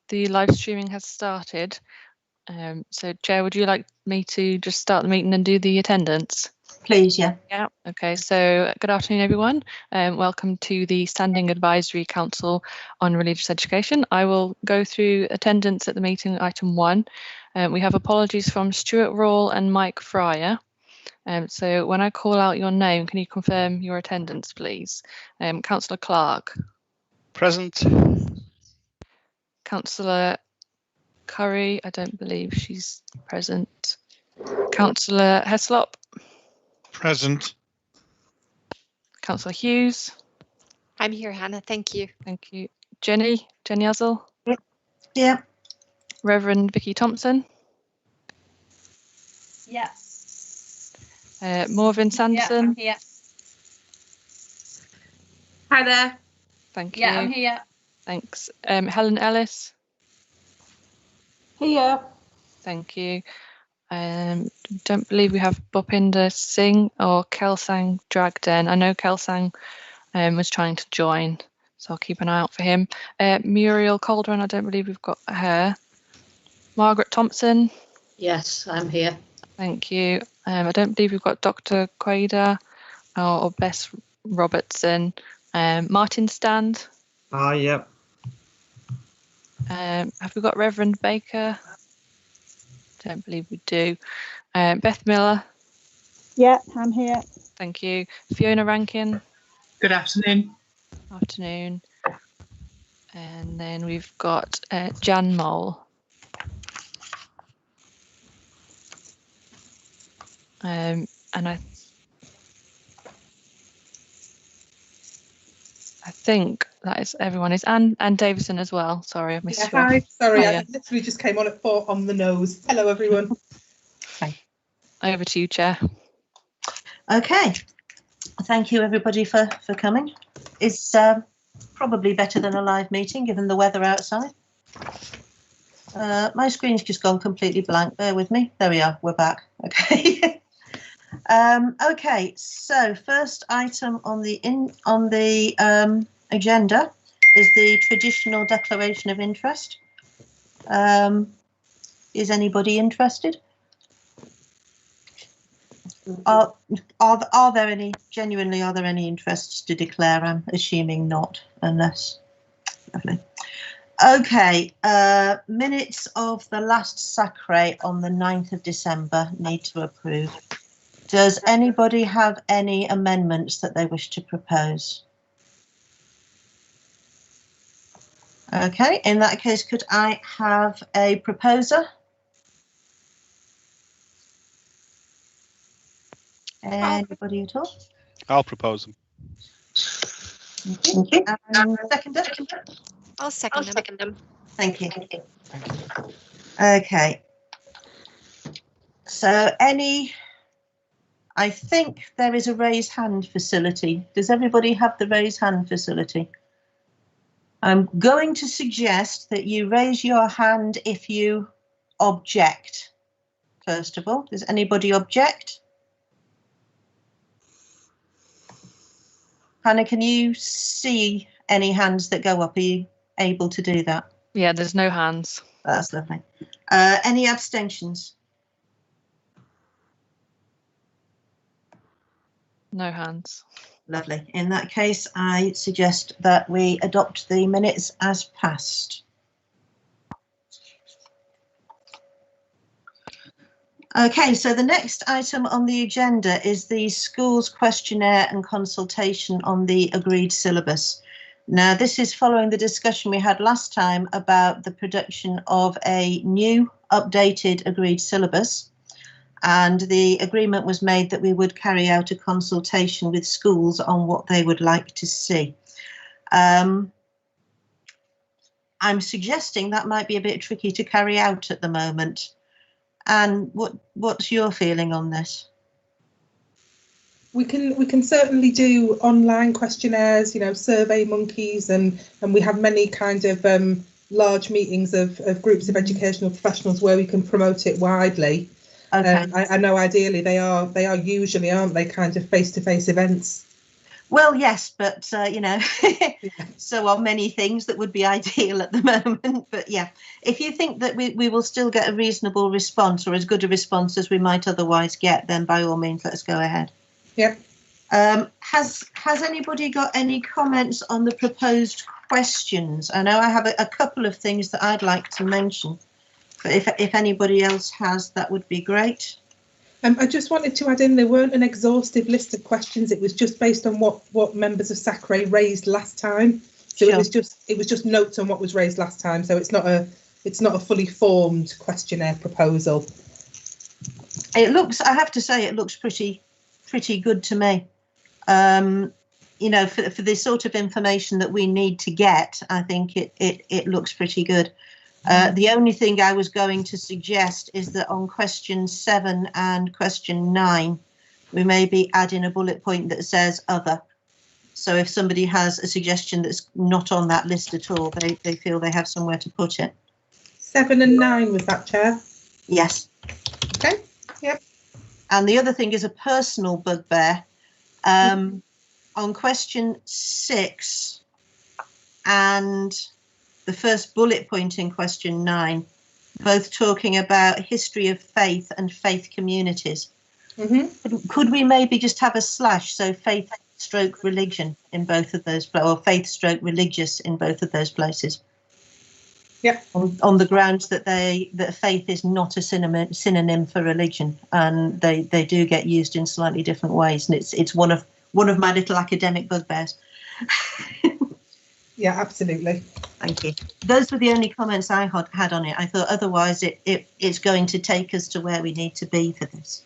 the live streaming has started. So, Chair, would you like me to just start the meeting and do the attendance? Please, yeah. Yeah, okay. So good afternoon, everyone. Welcome to the Standing Advisory Council on Religious Education. I will go through attendance at the meeting, item 1. We have apologies from Stuart Rawle and Mike Fryer. So when I call out your name, can you confirm your attendance, please? Councillor Clark. Present. Councillor Curry, I don't believe she's present. Councillor Heslop. Present. Councillor Hughes. I'm here, Hannah. Thank you. Thank you. Jenny Uzzell. Yeah. Reverend Vicky Thompson. Yeah. Morvin Sanderson. Yeah, I'm here. Hi there. Thank you. Yeah, I'm here. Thanks. Helen Ellis. Here. Thank you. Don't believe we have Bhupinder Singh or Kelsang Dragden. I know Kelsang was trying to join, so I'll keep an eye out for him. Muriel Calderon, I don't believe we've got her. Margaret Thompson. Yes, I'm here. Thank you. I don't believe we've got Dr. Quaida or Bess Robertson. Martin Stand. Yep. Have we got Reverend Baker? Don't believe we do. Beth Miller. Yeah, I'm here. Thank you. Fiona Rankin. Good afternoon. Afternoon. And then we've got Jan Mole. And I think that is everyone. Is Anne Davison as well? Sorry, I missed you. Hi, sorry, Hiya. I literally just came on at 4 on the nose. Hello, everyone. Over to you, Chair. Okay. Thank you, everybody, for coming. It's probably better than a live meeting, given the weather outside. My screen's just gone completely blank. Bear with me. There we are. We're back. Okay. Okay. So first item on the agenda is the traditional declaration of interest. Is anybody interested? Are there any, genuinely, are there any interests to declare? I'm assuming not, unless, lovely. Okay, minutes of the last Sacre on the 9th of December need to approve. Does anybody have any amendments that they wish to propose? Okay, in that case, could I have a proposer? Anybody at all? I'll propose them. Thank you. Seconder? I'll second them. Thank you. Okay. So I think there is a raise hand facility. Does everybody have the raise hand facility? I'm going to suggest that you raise your hand if you object. First of all, does anybody object? Hannah, can you see any hands that go up? Are you able to do that? Yeah, there's no hands. That's lovely. Any abstentions? No hands. Lovely. In that case, I suggest that we adopt the minutes as passed. Okay, so the next item on the agenda is the schools questionnaire and consultation on the agreed syllabus. Now, this is following the discussion we had last time about the production of a new updated agreed syllabus. And the agreement was made that we would carry out a consultation with schools on what they would like to see. I'm suggesting that might be a bit tricky to carry out at the moment. And what's your feeling on this? We can certainly do online questionnaires, you know, Survey Monkeys, and we have many kind of large meetings of groups of educational professionals where we can promote it widely. Okay. I know ideally they are usually, aren't they, kind of face-to-face events. Well, yes, but you know, so are many things that would be ideal at the moment. But yeah, if you think that we will still get a reasonable response or as good a response as we might otherwise get, then by all means, let's go ahead. Yep. Has anybody got any comments on the proposed questions? I know I have a couple of things that I'd like to mention, but if anybody else has, that would be great. I just wanted to add in, there weren't an exhaustive list of questions. It was just based on what members of SACRE raised last time. So Sure. it was just notes on what was raised last time. So it's not a fully formed questionnaire proposal. It looks, I have to say, it looks pretty good to me. You know, for the sort of information that we need to get, I think it looks pretty good. The only thing I was going to suggest is that on question 7 and question 9, we may be adding a bullet point that says other. So if somebody has a suggestion that's not on that list at all, they feel they have somewhere to put it. 7 and 9 was that, Chair? Yes. Okay. Yep. And the other thing is a personal bugbear. On question 6 and the first bullet point in question 9, both talking about history of faith and faith communities. Mm-hmm. Could we maybe just have a slash, so faith stroke religion in both of those, or faith stroke religious in both of those places? Yeah. On the grounds that faith is not a synonym for religion, and they do get used in slightly different ways, and it's one of my little academic bugbears. Yeah, absolutely. Thank you. Those were the only comments I had on it. I thought otherwise it's going to take us to where we need to be for this.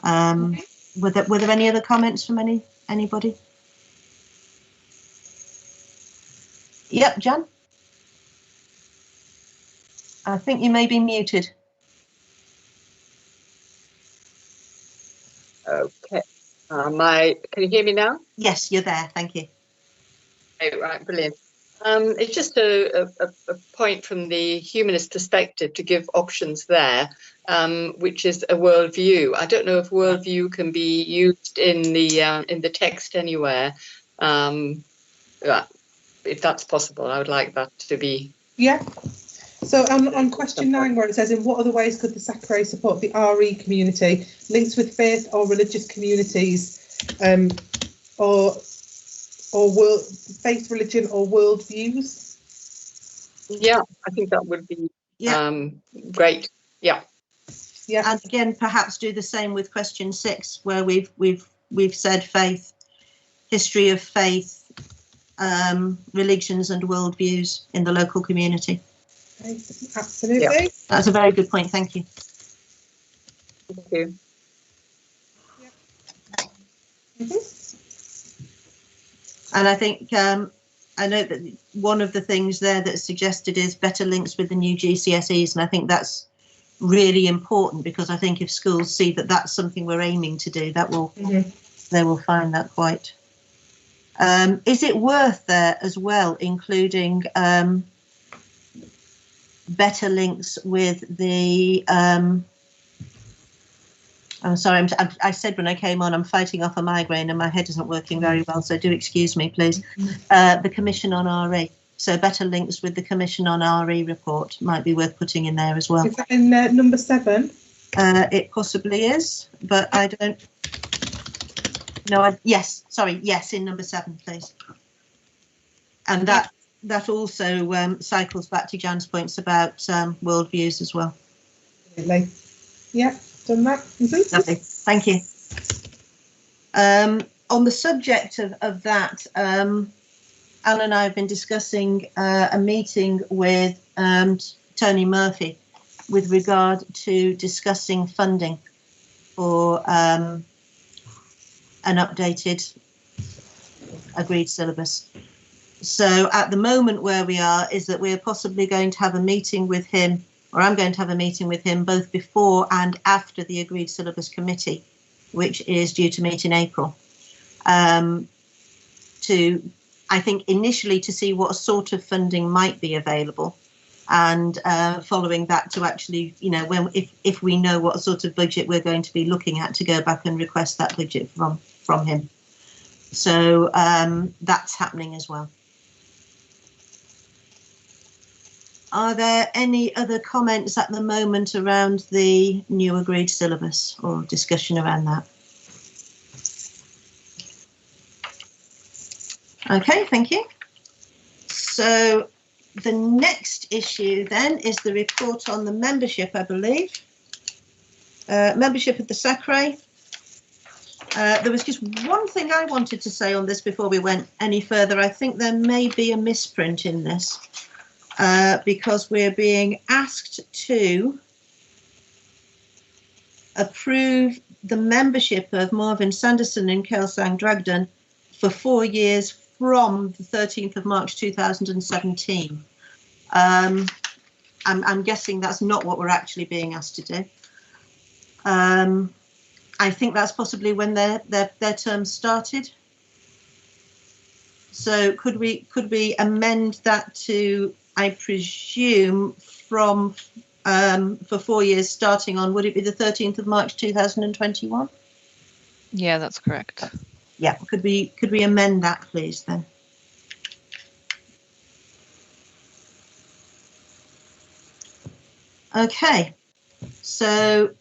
Were there any other comments from anybody? Yep, Jan? I think you may be muted. Okay. Can you hear me now? Yes, you're there. Thank you. Right, brilliant. It's just a point from the humanist perspective to give options there, which is a worldview. I don't know if worldview can be used in the text anywhere. If that's possible, I would like that to be. Yeah. So on question 9, where it says, in what other ways could the SACRE support the RE community, links with faith or religious communities, or world faith, religion, or world views? Yeah, I think that would be great. Yeah. Yeah. And again, perhaps do the same with question 6, where we've said faith, history of faith, religions and worldviews in the local community. Absolutely. Yeah. That's a very good point. Thank you. Thank you. Mm-hmm. And I think I know that one of the things there that's suggested is better links with the new GCSEs, and I think that's really important, because I think if schools see that that's something we're aiming to do, that will they will find that quite. Is it worth there as well including better links with the I'm sorry, I said when I came on, I'm fighting off a migraine and my head isn't working very well, so do excuse me, please. The Commission on RE. So better links with the Commission on RE report might be worth putting in there as well. Is that in number 7? It possibly is, but I don't know. Yes, in number 7, please. And that also cycles back to Jan's points about worldviews as well. Absolutely. Yeah. Done that. Mm-hmm. Lovely. Thank you. On the subject of that, Alan and I have been discussing a meeting with Tony Murphy with regard to discussing funding for an updated agreed syllabus. So at the moment where we are is that we're possibly going to have a meeting with him, or I'm going to have a meeting with him both before and after the Agreed Syllabus Committee, which is due to meet in April, to, I think, initially to see what sort of funding might be available, and following that to actually, you know, if we know what sort of budget we're going to be looking at, to go back and request that budget from him. So that's happening as well. Are there any other comments at the moment around the new agreed syllabus or discussion around that? Okay, thank you. So the next issue then is the report on the membership, I believe. Membership of the SACRE. There was just one thing I wanted to say on this before we went any further. I think there may be a misprint in this because we're being asked to approve the membership of Marvin Sanderson in Kelsang Dragden for 4 years from the 13th of March 2017. I'm guessing that's not what we're actually being asked to do. I think that's possibly when their term started. So could we amend that to, I presume, from for 4 years starting on, would it be the 13th of March 2021? Yeah, that's correct. Yeah, could we amend that, please, then? Okay, so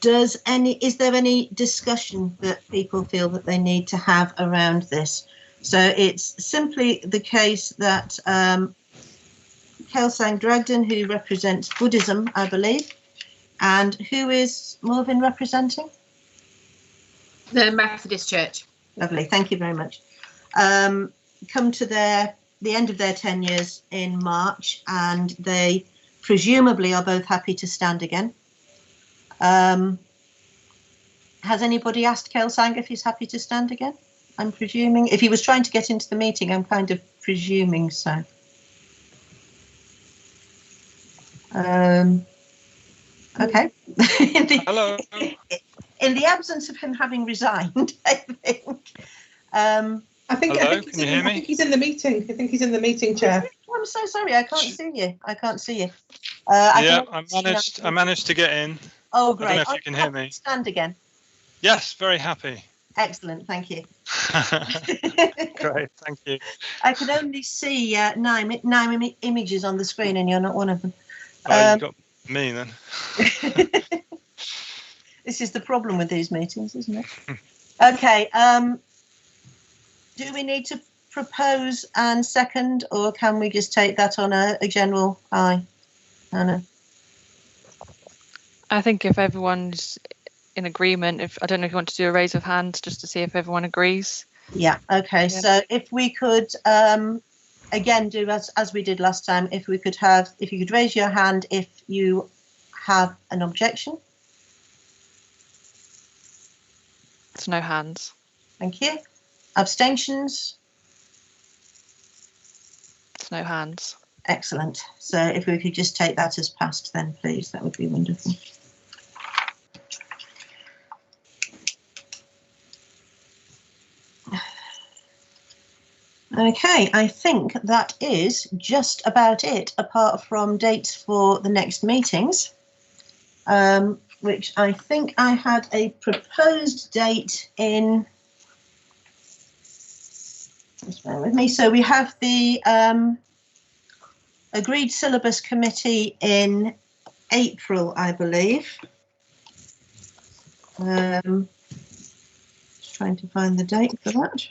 is there any discussion that people feel that they need to have around this? So it's simply the case that Kelsang Dragden, who represents Buddhism, I believe, and who is Marvin representing? The Methodist Church. Lovely, thank you very much. Come to the end of their tenures in March, and they presumably are both happy to stand again. Has anybody asked Kelsang if he's happy to stand again? I'm presuming. If he was trying to get into the meeting, I'm kind of presuming so. Okay. Hello. In the absence of him having resigned, I think. I think Can you hear me? I think he's in the meeting. I think he's in the meeting, Chair. I'm so sorry. I can't see you. I can't see you. Yeah, I managed to get in. Oh, great. I don't know if you can hear me. Stand again. Yes, very happy. Excellent. Thank you. Great, thank you. I can only see nine images on the screen, and you're not one of them. Oh, you got me then. This is the problem with these meetings, isn't it? Okay. Do we need to propose and second, or can we just take that on a general aye? Anna? I think if everyone's in agreement, I don't know if you want to do a raise of hands just to see if everyone agrees. Yeah. Okay. Yeah. So if we could again do as we did last time, if you could raise your hand if you have an objection. It's no hands. Thank you. Abstentions? It's no hands. Excellent. So if we could just take that as passed then, please, that would be wonderful. Okay, I think that is just about it, apart from dates for the next meetings, which I think I had a proposed date in. Just bear with me. So we have the agreed syllabus committee in April, I believe. Just trying to find the date for that.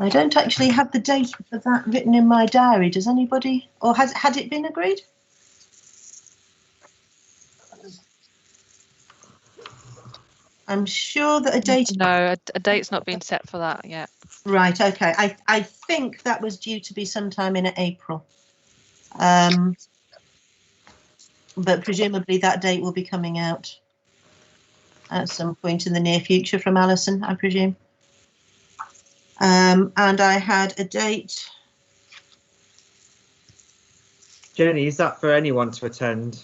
I don't actually have the date for that written in my diary. Does anybody, or had it been agreed? I'm sure that a date. No, a date's not been set for that yet. Right. Okay. I think that was due to be sometime in April. But presumably that date will be coming out at some point in the near future from Alison, I presume. And I had a date. Jenny, is that for anyone to attend?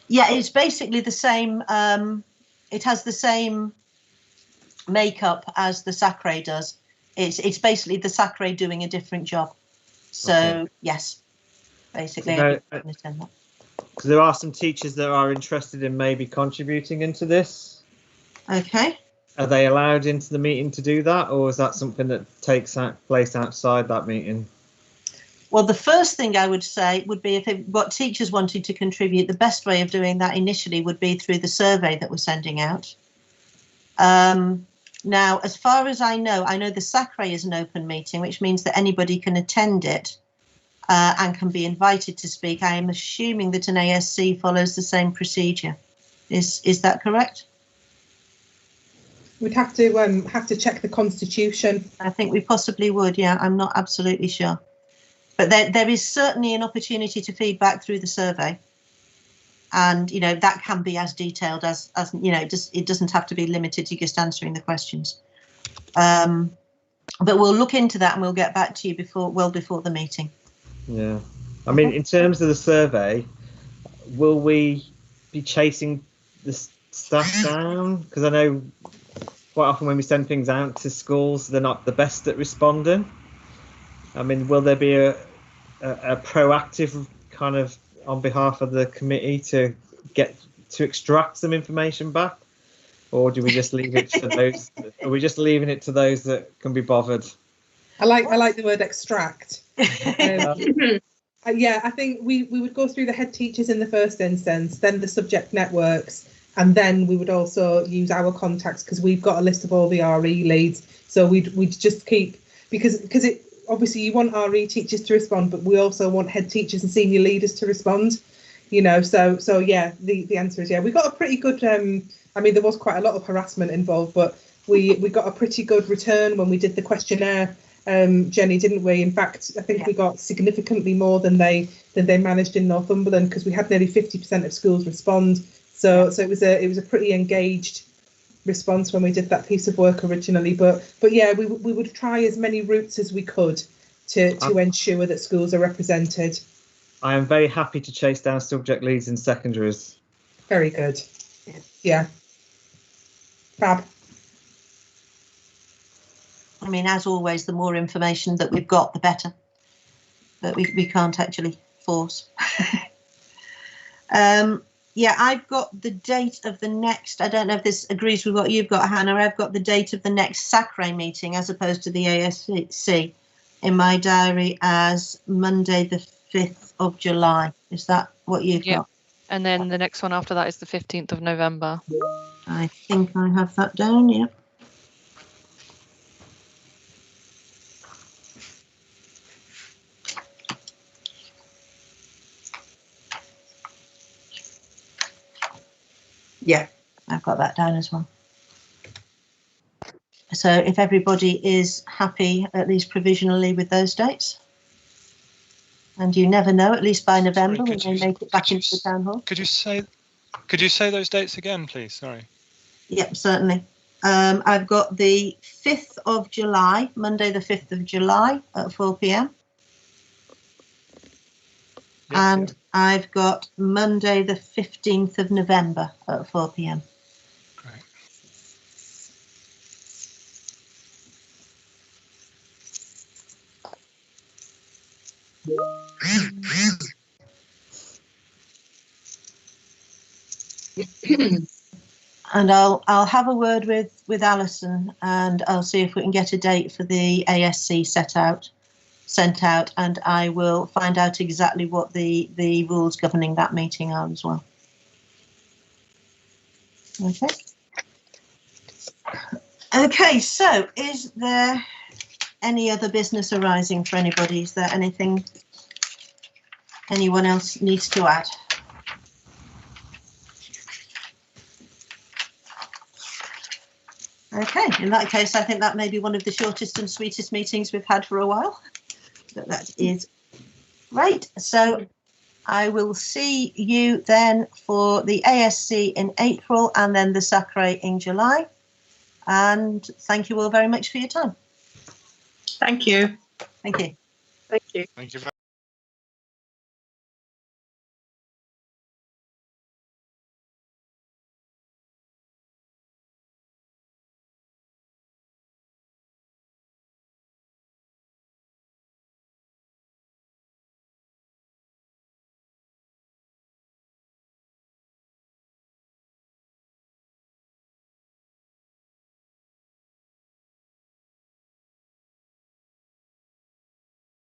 Yeah, it's basically the same. It has the same makeup as the SACRE does. It's basically the SACRE doing a different job. So okay. Yes, basically. No, because there are some teachers that are interested in maybe contributing into this. Okay. Are they allowed into the meeting to do that, or is that something that takes place outside that meeting? Well, the first thing I would say would be if what teachers wanted to contribute, the best way of doing that initially would be through the survey that we're sending out. Now, as far as I know the SACRE is an open meeting, which means that anybody can attend it and can be invited to speak. I am assuming that an ASC follows the same procedure. Is that correct? We'd have to check the constitution. I think we possibly would. Yeah, I'm not absolutely sure. But there is certainly an opportunity to feedback through the survey. And, you know, that can be as detailed as you know, it doesn't have to be limited to just answering the questions. But we'll look into that and we'll get back to you before the meeting. Yeah. I mean, in terms of the survey, will we be chasing the staff down? Because I know quite often when we send things out to schools, they're not the best at responding. I mean, will there be a proactive kind of on behalf of the committee to extract some information back, or do we just leave it to those? Are we just leaving it to those that can be bothered? I like the word extract. Yeah, I think we would go through the head teachers in the first instance, then the subject networks, and then we would also use our contacts because we've got a list of all the RE leads. So we'd just keep because it. Obviously, you want RE teachers to respond, but we also want head teachers and senior leaders to respond. You know, so yeah, the answer is yeah. We got a pretty good. I mean, there was quite a lot of harassment involved, but we got a pretty good return when we did the questionnaire, Jenny, didn't we? In fact, I think we got significantly more than they managed in Northumberland because we had nearly 50% of schools respond. So it was a pretty engaged response when we did that piece of work originally, but yeah, we would try as many routes as we could to ensure that schools are represented. I am very happy to chase down subject leads in secondaries. Very good. Yeah. Fab. I mean, as always, the more information that we've got, the better. But we can't actually force. Yeah, I've got the date of the next, I don't know if this agrees with what you've got, Hannah, I've got the date of the next SACRE meeting as opposed to the ASC in my diary as Monday the 5th of July. Is that what you've got? And then the next one after that is the 15th of November. I think I have that down, yeah. Yeah, I've got that down as well. So if everybody is happy, at least provisionally, with those dates, and you never know, at least by November we may make it back into the town hall. Could you say those dates again, please? Sorry. Yep, certainly. I've got the 5th of July, Monday the 5th of July at 4 p.m. And I've got Monday the 15th of November at 4 p.m. Great. And I'll have a word with Alison and I'll see if we can get a date for the ASC sent out, and I will find out exactly what the rules governing that meeting are as well. Okay. Okay, so is there any other business arising for anybody? Is there anything anyone else needs to add? Okay, in that case, I think that may be one of the shortest and sweetest meetings we've had for a while. But that is right. So I will see you then for the ASC in April and then the SACRE in July. And thank you all very much for your time. Thank you. Thank you. Thank you. Thank you very much.